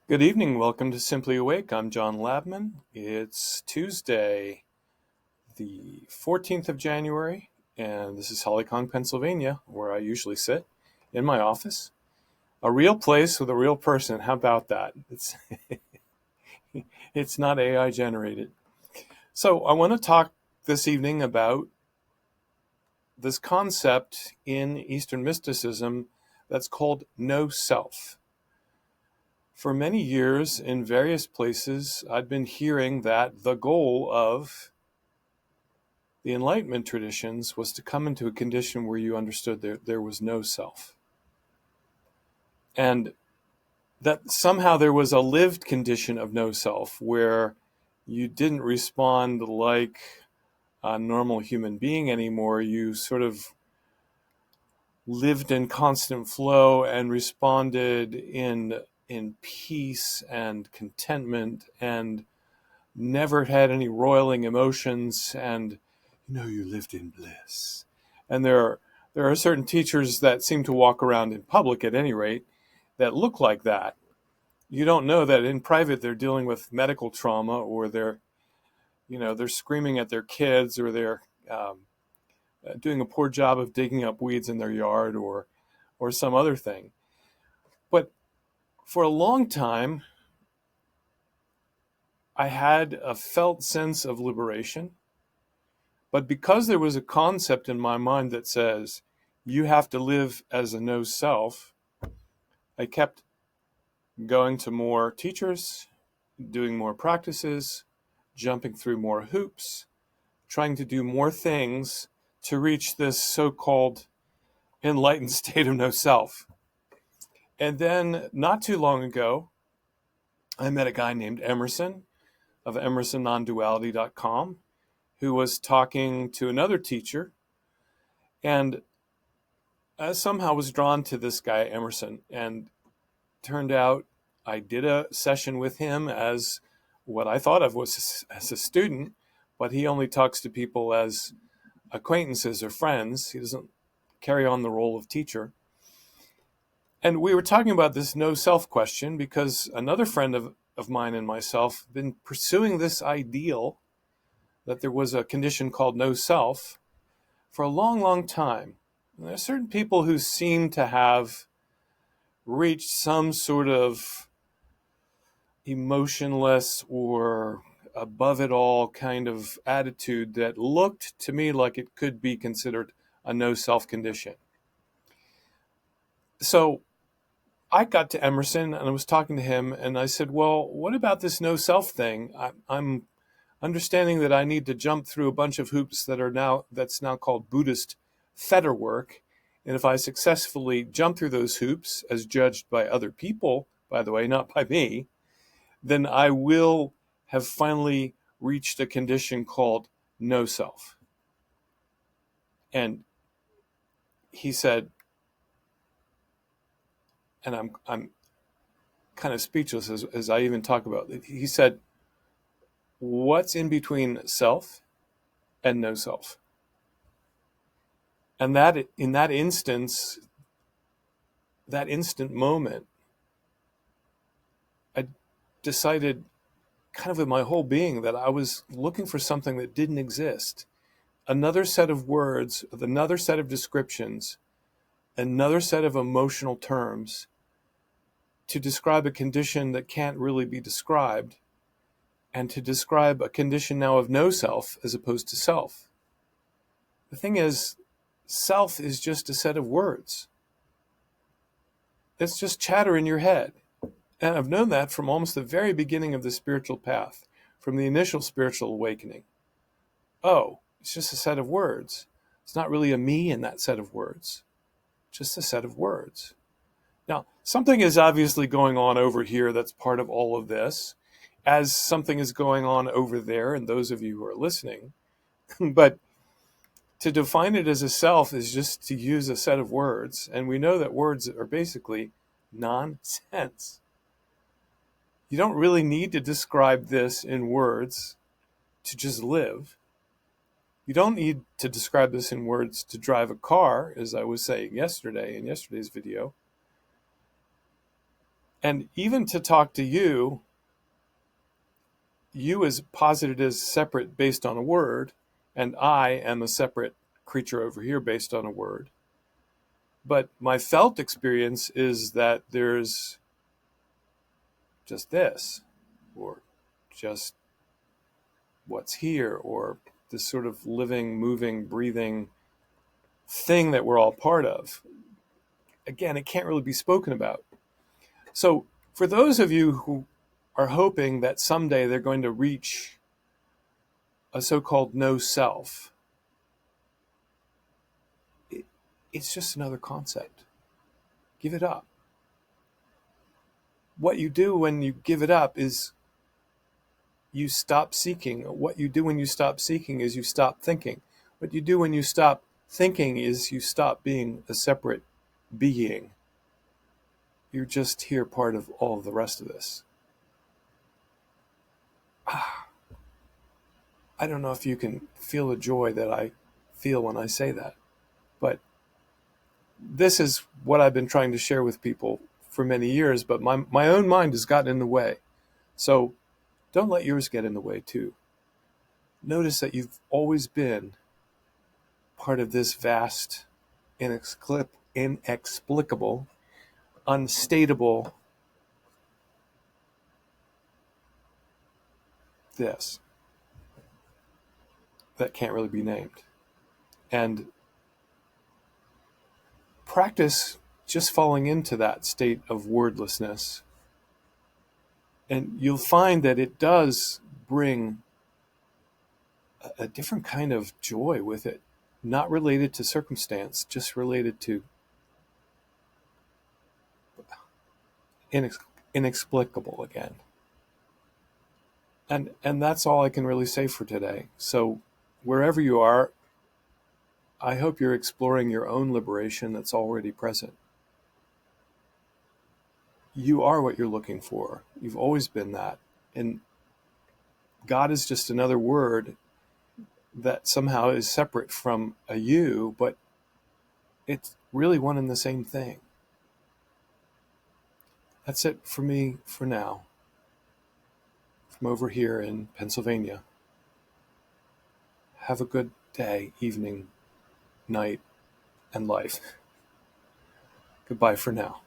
Good evening. Welcome to Simply Awake. I'm John Labman. It's Tuesday, the 14th of January, and this is Hollycong, Pennsylvania, where I usually sit in my office. A real place with a real person. How about that? It's not AI generated. So I want to talk this evening about this concept in Eastern mysticism that's called no self. For many years, in various places, I'd been hearing that the goal of the Enlightenment traditions was to come into a condition where you understood there was no self. And that somehow there was a lived condition of no self where you didn't respond like a normal human being anymore. You sort of lived in constant flow and responded in peace and contentment and never had any roiling emotions, and you lived in bliss. And there are certain teachers that seem to walk around in public, at any rate, that look like that. You don't know that in private they're dealing with medical trauma, or they're screaming at their kids, or they're doing a poor job of digging up weeds in their yard, or some other thing. But for a long time, I had a felt sense of liberation. But because there was a concept in my mind that says you have to live as a no self, I kept going to more teachers, doing more practices, jumping through more hoops, trying to do more things to reach this so-called enlightened state of no self. And then not too long ago, I met a guy named Emerson of emersonnonduality.com who was talking to another teacher, and I somehow was drawn to this guy, Emerson, and turned out I did a session with him as what I thought of was as a student, but he only talks to people as acquaintances or friends. He doesn't carry on the role of teacher. And we were talking about this no self question because another friend of mine and myself have been pursuing this ideal that there was a condition called no self for a long, long time. And there are certain people who seem to have reached some sort of emotionless or above it all kind of attitude that looked to me like it could be considered a no self condition. So I got to Emerson and I was talking to him and I said, well, what about this no self thing? I'm understanding that I need to jump through a bunch of hoops that's now called Buddhist fetter work. And if I successfully jump through those hoops, as judged by other people, by the way, not by me, then I will have finally reached a condition called no self. And he said, and I'm kind of speechless as I even talk about it. He said, what's in between self and no self? And that in that instance, that instant moment, I decided kind of in my whole being that I was looking for something that didn't exist. Another set of words, another set of descriptions, another set of emotional terms to describe a condition that can't really be described, and to describe a condition now of no self as opposed to self. The thing is, self is just a set of words. It's just chatter in your head. And I've known that from almost the very beginning of the spiritual path, from the initial spiritual awakening. Oh, it's just a set of words. It's not really a me in that set of words, just a set of words. Now, something is obviously going on over here that's part of all of this, as something is going on over there, and those of you who are listening. But to define it as a self is just to use a set of words, and we know that words are basically nonsense. You don't really need to describe this in words to just live. You don't need to describe this in words to drive a car, as I was saying yesterday in yesterday's video. And even to talk to you is posited as separate based on a word, and I am a separate creature over here based on a word. But my felt experience is that there's just this, or just what's here, or this sort of living, moving, breathing thing that we're all part of. Again, it can't really be spoken about. So for those of you who are hoping that someday they're going to reach a so-called no self, it's just another concept. Give it up. What you do when you give it up is you stop seeking. What you do when you stop seeking is you stop thinking. What you do when you stop thinking is you stop being a separate being. You're just here, part of all of the rest of this. I don't know if you can feel the joy that I feel when I say that, but this is what I've been trying to share with people for many years, but my own mind has gotten in the way. So don't let yours get in the way too. Notice that you've always been part of this vast, inexplicable, unstatable this that can't really be named. And practice just falling into that state of wordlessness, and you'll find that it does bring a different kind of joy with it, not related to circumstance, just related to inexplicable again. And that's all I can really say for today. So wherever you are, I hope you're exploring your own liberation that's already present. You are what you're looking for. You've always been that. And God is just another word that somehow is separate from a you, but it's really one and the same thing. That's it for me for now, from over here in Pennsylvania. Have a good day, evening, night, and life. Goodbye for now.